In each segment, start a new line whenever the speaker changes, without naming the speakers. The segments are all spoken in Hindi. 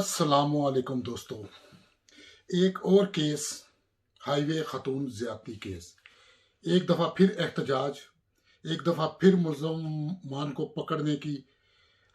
अस्सलामुअलैकुम दोस्तों। एक और केस, हाईवे खातून ज्यादती केस। एक दफ़ा फिर एहतजाज, एक दफ़ा फिर मुल्ज़मान को पकड़ने की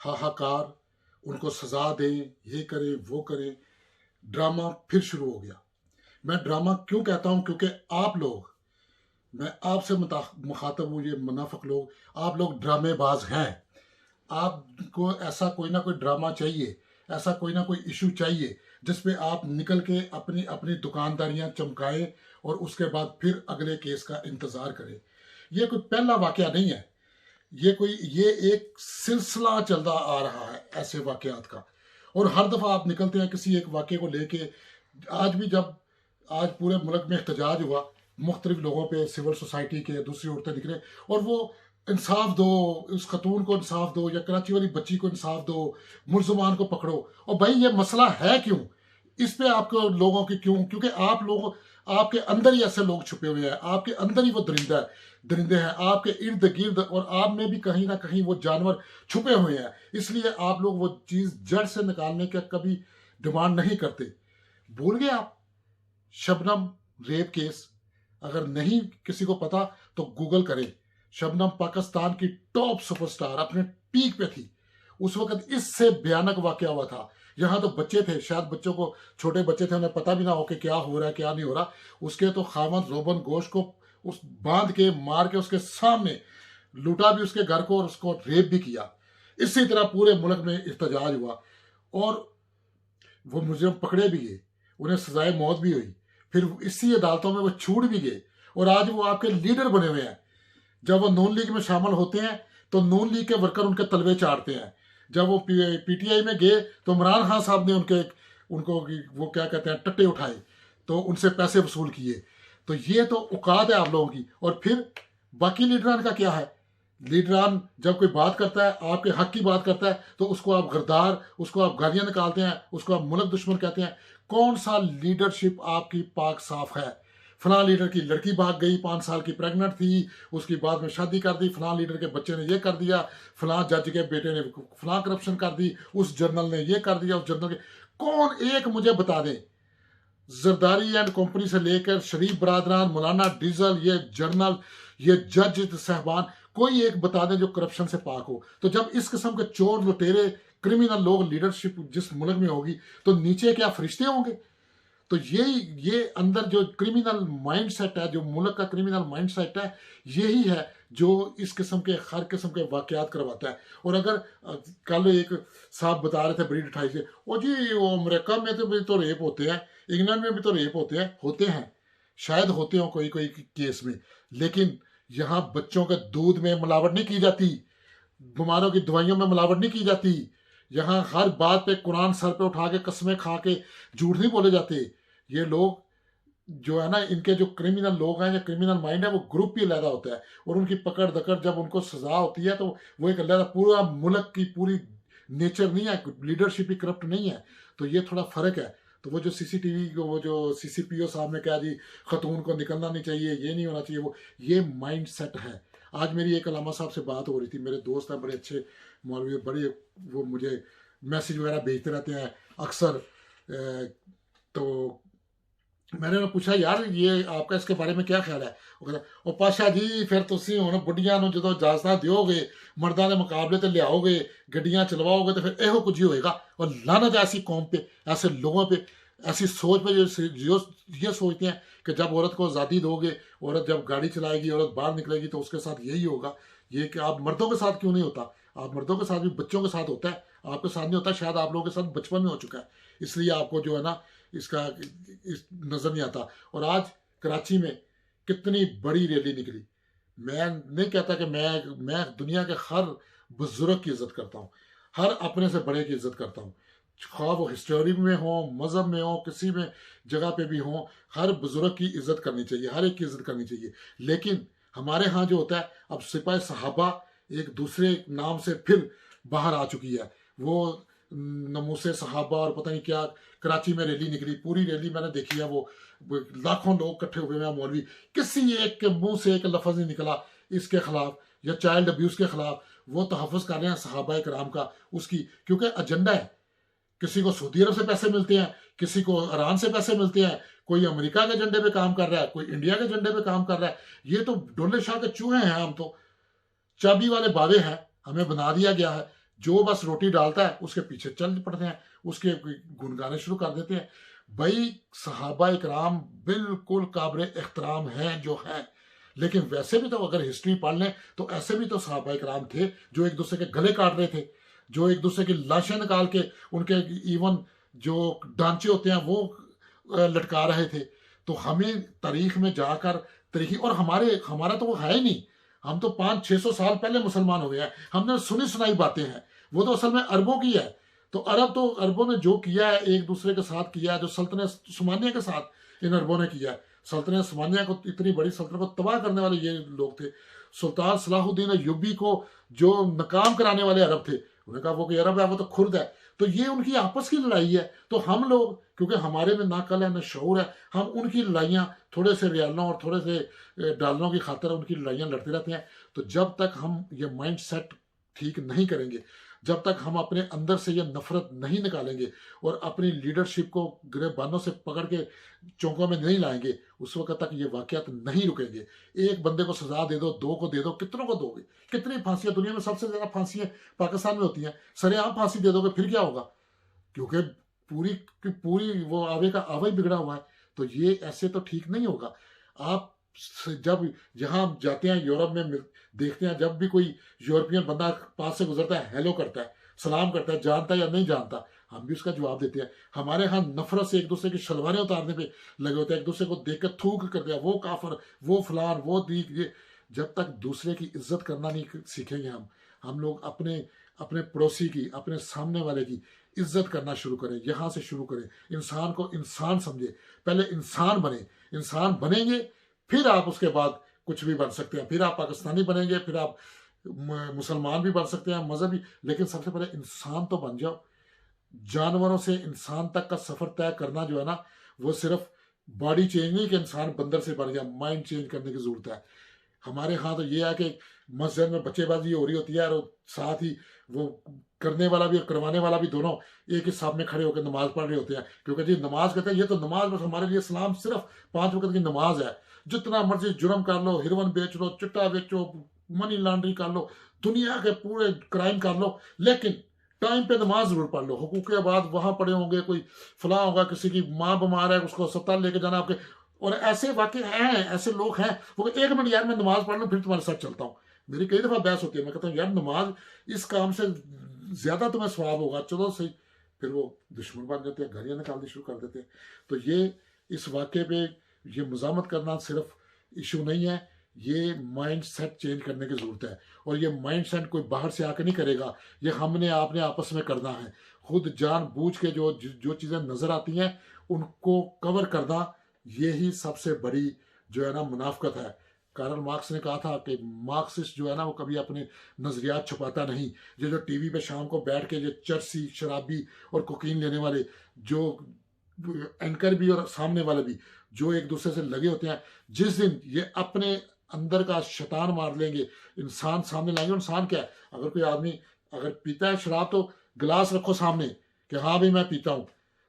हाहाकार, उनको सज़ा दें, ये करें वो करें। ड्रामा फिर शुरू हो गया। मैं ड्रामा क्यों कहता हूँ, क्योंकि आप लोग, मैं आपसे मुखातब हूँ, ये मुनाफिक लोग, आप लोग ड्रामेबाज हैं। आपको ऐसा कोई ना कोई ड्रामा चाहिए, ऐसा कोई ना कोई इशू चाहिए जिसपे आप निकल के अपनी अपनी दुकानदारियां चमकाएं और उसके बाद फिर अगले केस का इंतजार करें। ये कोई पहला वाकया नहीं है, ये एक सिलसिला चलता आ रहा है ऐसे वाकयात का। और हर दफ़ा आप निकलते हैं किसी एक वाकये को लेके। आज भी जब आज पूरे मुल्क में एहतजाज हुआ, मुख्तलिफ लोगों पे, सिविल सोसाइटी के दूसरी औरतें निकले और वो इंसाफ दो, उस खतून को इंसाफ दो, या कराची वाली बच्ची को इंसाफ दो, मुल्ज़मान को पकड़ो। और भाई ये मसला है क्यों, इस पे आपको लोगों की क्यों, क्योंकि आप लोग, आपके अंदर ही ऐसे लोग छुपे हुए हैं, आपके अंदर ही वो दरिंदे हैं, आपके इर्द गिर्द और आप में भी कहीं ना कहीं वो जानवर छुपे हुए हैं। इसलिए आप लोग वो चीज़ जड़ से निकालने का कभी डिमांड नहीं करते। भूल गए आप शबनम रेप केस? अगर नहीं किसी को पता तो गूगल करें। शबनम पाकिस्तान की टॉप सुपरस्टार, अपने पीक पे थी उस वक्त। इससे भयानक वाकया हुआ था। यहाँ तो बच्चे थे, शायद बच्चों को, छोटे बच्चे थे, उन्हें पता भी ना हो कि क्या हो रहा है क्या नहीं हो रहा। उसके तो खामद रोबन गोश को उस बांध के मार के उसके सामने लूटा भी उसके घर को और उसको रेप भी किया। इसी तरह पूरे मुल्क में एहतजाज हुआ और वो मुजरिम पकड़े भी गए, उन्हें सजाए मौत भी हुई, फिर इसी अदालतों में वो छूट भी गए और आज वो आपके लीडर बने हुए हैं। जब वो नून लीग में शामिल होते हैं तो नून लीग के वर्कर उनके तलवे चाटते हैं। जब वो पीटीआई में गए तो इमरान खान साहब ने उनको वो क्या कहते हैं, टट्टे उठाए, तो उनसे पैसे वसूल किए। तो ये तो औकात है आप लोगों की। और फिर बाकी लीडरान का क्या है? लीडरान जब कोई बात करता है, आपके हक की बात करता है, तो उसको आप गद्दार, उसको आप गालियां निकालते हैं, उसको आप मुल्क दुश्मन कहते हैं। कौन सा लीडरशिप आपकी पाक साफ है? फलां लीडर की लड़की भाग गई, 5 साल की प्रेग्नेंट थी, उसकी बाद में शादी कर दी, फलां लीडर के बच्चे ने ये कर दिया, फलां जज के बेटे ने फलां करप्शन कर दी, उस जर्नल ने ये कर दिया, उस जर्नल के। कौन एक मुझे बता दे, जरदारी एंड कंपनी से लेकर शरीफ बरादरान, मौलाना डीजल, ये जर्नल, ये जज साहबान, कोई एक बता दें जो करप्शन से पाक हो। तो जब इस किस्म के चोर लुटेरे क्रिमिनल लोग लीडरशिप जिस मुल्क में होगी, तो नीचे क्या फरिश्ते होंगे? तो ये अंदर जो क्रिमिनल माइंडसेट है, जो मुल्क का क्रिमिनल माइंडसेट है, यही है जो इस किस्म के हर किस्म के वाकयात करवाता है। और अगर कल एक साहब बता रहे थे बड़ी ढिठाई से, ओ जी वो अमेरिका में तो भी तो रेप होते हैं, इंग्लैंड में भी तो रेप होते हैं, शायद होते हो कोई कोई केस में, लेकिन यहाँ बच्चों के दूध में मिलावट नहीं की जाती, बीमारों की दवाइयों में मिलावट नहीं की जाती। यहाँ हर बात पे कुरान सर पे उठा के कसमें खा के झूठ नहीं बोले जाते। ये लोग जो है ना, इनके जो क्रिमिनल लोग हैं या क्रिमिनल माइंड है, वो ग्रुप ही अलहदा होता है और उनकी पकड़ दकड़ जब उनको सजा होती है तो वो एक अलहदा, पूरा मुल्क की पूरी नेचर नहीं है, लीडरशिप ही करप्ट नहीं है। तो ये थोड़ा फर्क है। तो वो जो सीसीटीवी को, वो जो सीसीपीओ साहब ने कहा जी खतून को निकलना नहीं चाहिए, ये नहीं होना चाहिए, वो ये माइंड सेट है। आज मेरी एक अलामा साहब से बात हो रही थी, मेरे दोस्त हैं, बड़े अच्छे मौलवी, बड़े, वो मुझे मैसेज वगैरह भेजते रहते हैं अक्सर। तो मैंने उन्हें पूछा, यार ये आपका इसके बारे में क्या ख्याल है? वो कहता, ओ पाशा जी फिर तुसी हुण बुढ़ियां नूं जदों इजाजतां दिओगे, मर्दां दे मुकाबले ते लियाओगे, गड्डियां चलवाओगे, तो फिर इहो कुछ ही होएगा। और लानत है ऐसी कौम पे, ऐसे लोगों पे, ऐसी सोच पे जो ये सोचते हैं कि जब औरत को आज़ादी दोगे, औरत जब गाड़ी चलाएगी, औरत बाहर निकलेगी, तो उसके साथ यही होगा। ये कि आप मर्दों के साथ क्यों नहीं होता? आप मर्दों के साथ भी बच्चों के साथ होता है, आपके साथ नहीं होता। शायद आप लोगों के साथ बचपन में हो चुका है, इसलिए आपको जो है ना इसका नजर नहीं आता। और आज कराची में कितनी बड़ी रैली निकली। मैं नहीं कहता कि मैं दुनिया के हर बुजुर्ग की इज्जत करता हूँ, हर अपने से बड़े की इज्जत करता हूँ, खा वो हिस्टोरी में हो, मजहब में हो, किसी में जगह पे भी हो, हर बुजुर्ग की इज्जत करनी चाहिए, हर एक की इज्जत करनी चाहिए। लेकिन हमारे यहाँ जो होता है, अब सिपाही सहाबा एक दूसरे नाम से फिर बाहर आ चुकी है। वो नमूसे सहाबा और पता नहीं क्या, कराची में रैली निकली, पूरी रैली मैंने देखी है, वो लाखों लोग इकट्ठे हुए हैं। मौलवी, किसी एक के मुंह से एक लफ्ज नहीं निकला इसके खिलाफ या चाइल्ड अब्यूज के खिलाफ। वो तहफ़्फ़ुज़ कर रहे हैं सहाबा कराम का, उसकी, क्योंकि एजेंडा है। किसी को सऊदी अरब से पैसे मिलते हैं, किसी को ईरान से पैसे मिलते हैं, कोई अमेरिका के झंडे पे काम कर रहा है, कोई इंडिया के झंडे पे काम कर रहा है। ये तो डोले शाह के चूहे हैं, हम तो चाबी वाले बावे हैं, हमें बना दिया गया है। जो बस रोटी डालता है उसके पीछे चल पड़ते हैं, उसके गुन गाने शुरू कर देते हैं। भाई सहाबा इकराम बिल्कुल काबिल एहतराम हैं जो हैं, लेकिन वैसे भी तो अगर हिस्ट्री पढ़ लें तो ऐसे भी तो सहाबा इकराम थे जो एक दूसरे के गले काट रहे थे, जो एक दूसरे की लाशें निकाल के उनके इवन जो ढांचे होते हैं वो लटका रहे थे। तो हमें तारीख में जाकर तारीख, और हमारा तो वो है ही नहीं। हम तो 500-600 साल पहले मुसलमान हो गए हैं, हमने सुनी सुनाई बातें हैं। वो तो असल में अरबों की है। तो अरबों ने जो किया है एक दूसरे के साथ किया है, जो सल्तनत उस्मानिया के साथ इन अरबों ने किया है। सल्तनत उस्मानिया को, इतनी बड़ी सल्तनत को तबाह करने वाले ये लोग थे। सुल्तान सलाहुद्दीन अय्यूबी को जो नाकाम कराने वाले अरब थे, उन्होंने कहा वो कोई अरब है, वो तो खुर्द है। तो ये उनकी आपस की लड़ाई है। तो हम लोग, क्योंकि हमारे में ना कल है ना शऊर है, हम उनकी लड़ाइयाँ थोड़े से रियालों और थोड़े से डॉलरों की खातर उनकी लड़ाइयाँ लड़ते रहते हैं। तो जब तक हम ये माइंड सेट ठीक नहीं करेंगे, जब तक हम अपने अंदर से ये नफरत नहीं निकालेंगे और अपनी लीडरशिप को गिरबानों से पकड़ के चौकों में नहीं लाएंगे, उस वक्त तक ये वाकयात नहीं रुकेंगे। एक बंदे को सजा दे दो, दो को दे दो, कितनों को दोगे? कितनी फांसियां, दुनिया में सबसे ज्यादा फांसियां पाकिस्तान में होती हैं। सरेआम फांसी दे दोगे फिर क्या होगा? क्योंकि पूरी की पूरी वो आवे का आवा ही बिगड़ा हुआ है। तो ये ऐसे तो ठीक नहीं होगा। आप जब यहाँ जाते हैं यूरोप में, देखते हैं जब भी कोई यूरोपियन बंदा पास से गुजरता है, हेलो करता है, सलाम करता है, जानता है या नहीं जानता, हम भी उसका जवाब देते हैं। हमारे यहाँ नफरत से एक दूसरे की शलवारें उतारने पे लगे होते हैं, एक दूसरे को देख कर थूक करते हैं, वो काफर, वो फलान, वो दीक, ये। जब तक दूसरे की इज्जत करना नहीं सीखेंगे हम लोग अपने अपने पड़ोसी की, अपने सामने वाले की इज्जत करना शुरू करें। यहाँ से शुरू करें। इंसान को इंसान समझे, पहले इंसान बने। इंसान बनेंगे फिर आप उसके बाद कुछ भी बन सकते हैं। फिर आप पाकिस्तानी बनेंगे, फिर आप मुसलमान भी बन सकते हैं, मजहबी, लेकिन सबसे पहले इंसान तो बन जाओ। जानवरों से इंसान तक का सफर तय करना जो है ना, वो सिर्फ बॉडी चेंज नहीं कि इंसान बंदर से बन गया, माइंड चेंज करने की जरूरत है। हमारे यहाँ तो ये है कि मस्जिद में बच्चेबाजी हो रही होती है और साथ ही वो करने वाला भी और करवाने वाला भी दोनों एक ही साथ में खड़े होकर नमाज पढ़ रहे होते हैं। क्योंकि जी नमाज कहते हैं, ये तो नमाज बस हमारे लिए इस्लाम सिर्फ 5 वक्त की नमाज है। जितना मर्जी जुर्म कर लो, हिरवन बेच लो, चिट्टा बेचो, मनी लॉन्ड्री कर लो, दुनिया के पूरे क्राइम कर लो, लेकिन टाइम पे नमाज जरूर पढ़ लो। हुकूक के बाद वहां पड़े होंगे, कोई फला होगा, किसी की माँ बीमार है, उसको अस्पताल लेके जाना आपके। और ऐसे वाकई हैं, ऐसे लोग हैं, वो 1 मिनट यार मैं नमाज पढ़ लूँ फिर तुम्हारे साथ चलता हूँ। मेरी कई दफा बहस होती है, मैं कहता हूँ यार नमाज इस काम से ज्यादा तुम्हें स्वाब होगा, चलो सही। फिर वो दुश्मन बन जाते हैं, गालियां निकालनी शुरू कर देते हैं। तो ये इस वाक़े पे ये मज़ामत करना सिर्फ इशू नहीं है, ये माइंड सेट चेंज करने की ज़रूरत है। और ये माइंड सेट कोई बाहर से आके नहीं करेगा, ये हमने आपने आपस में करना है। खुद जानबूझ के जो जो चीज़ें नज़र आती हैं उनको कवर करना, यही सबसे बड़ी जो है ना मुनाफकत है। कार्ल मार्क्स ने कहा था कि मार्क्सिस्ट जो है ना वो कभी अपने नज़रियात छुपाता नहीं। ये जो टीवी पे शाम को बैठ के ये चरसी, शराबी और कोकीन लेने वाले जो एंकर भी और सामने वाले भी जो एक दूसरे से लगे होते हैं, जिस दिन ये अपने अंदर का शैतान मार लेंगे, इंसान सामने लाएंगे। इंसान क्या है? अगर कोई आदमी अगर पीता है शराब तो गिलास रखो सामने कि हाँ भाई मैं पीता हूँ,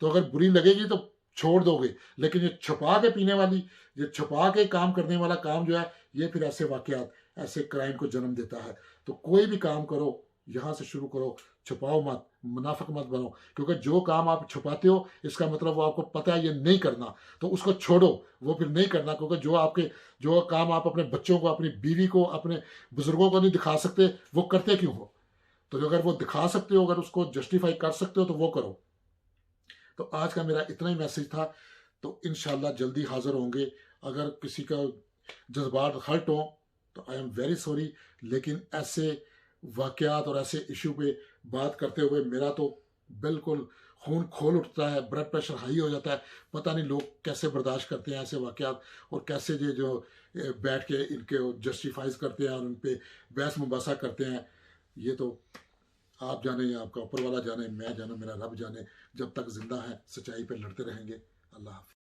तो अगर बुरी लगेगी तो छोड़ दोगे। लेकिन ये छुपा के पीने वाली, ये छुपा के काम करने वाला काम जो है, ये फिर ऐसे वाकयात, ऐसे क्राइम को जन्म देता है। तो कोई भी काम करो यहाँ से शुरू करो, छुपाओ मत, मुनाफिक मत बनो। क्योंकि जो काम आप छुपाते हो इसका मतलब वो आपको पता है ये नहीं करना, तो उसको छोड़ो, वो फिर नहीं करना। क्योंकि जो काम आप अपने बच्चों को, अपनी बीवी को, अपने बुजुर्गों को नहीं दिखा सकते, वो करते क्यों हो? तो अगर वो दिखा सकते हो, अगर उसको जस्टिफाई कर सकते हो तो वो करो। तो आज का मेरा इतना ही मैसेज था। तो इंशाल्लाह जल्दी हाजिर होंगे। अगर किसी का जज्बात हर्ट हो तो आई एम वेरी सॉरी, लेकिन ऐसे वाकयात और ऐसे इशू पे बात करते हुए मेरा तो बिल्कुल खून खोल उठता है, ब्लड प्रेशर हाई हो जाता है। पता नहीं लोग कैसे बर्दाश्त करते हैं ऐसे वाकयात, और कैसे ये जो बैठ के इनके जस्टिफाइज करते हैं और उन पर बहस मुबासा करते हैं। ये तो आप जाने या आपका ऊपर वाला जाने, मैं जाने, मेरा रब जाने। जब तक जिंदा है सच्चाई पे लड़ते रहेंगे। अल्लाह हाफ़िज़।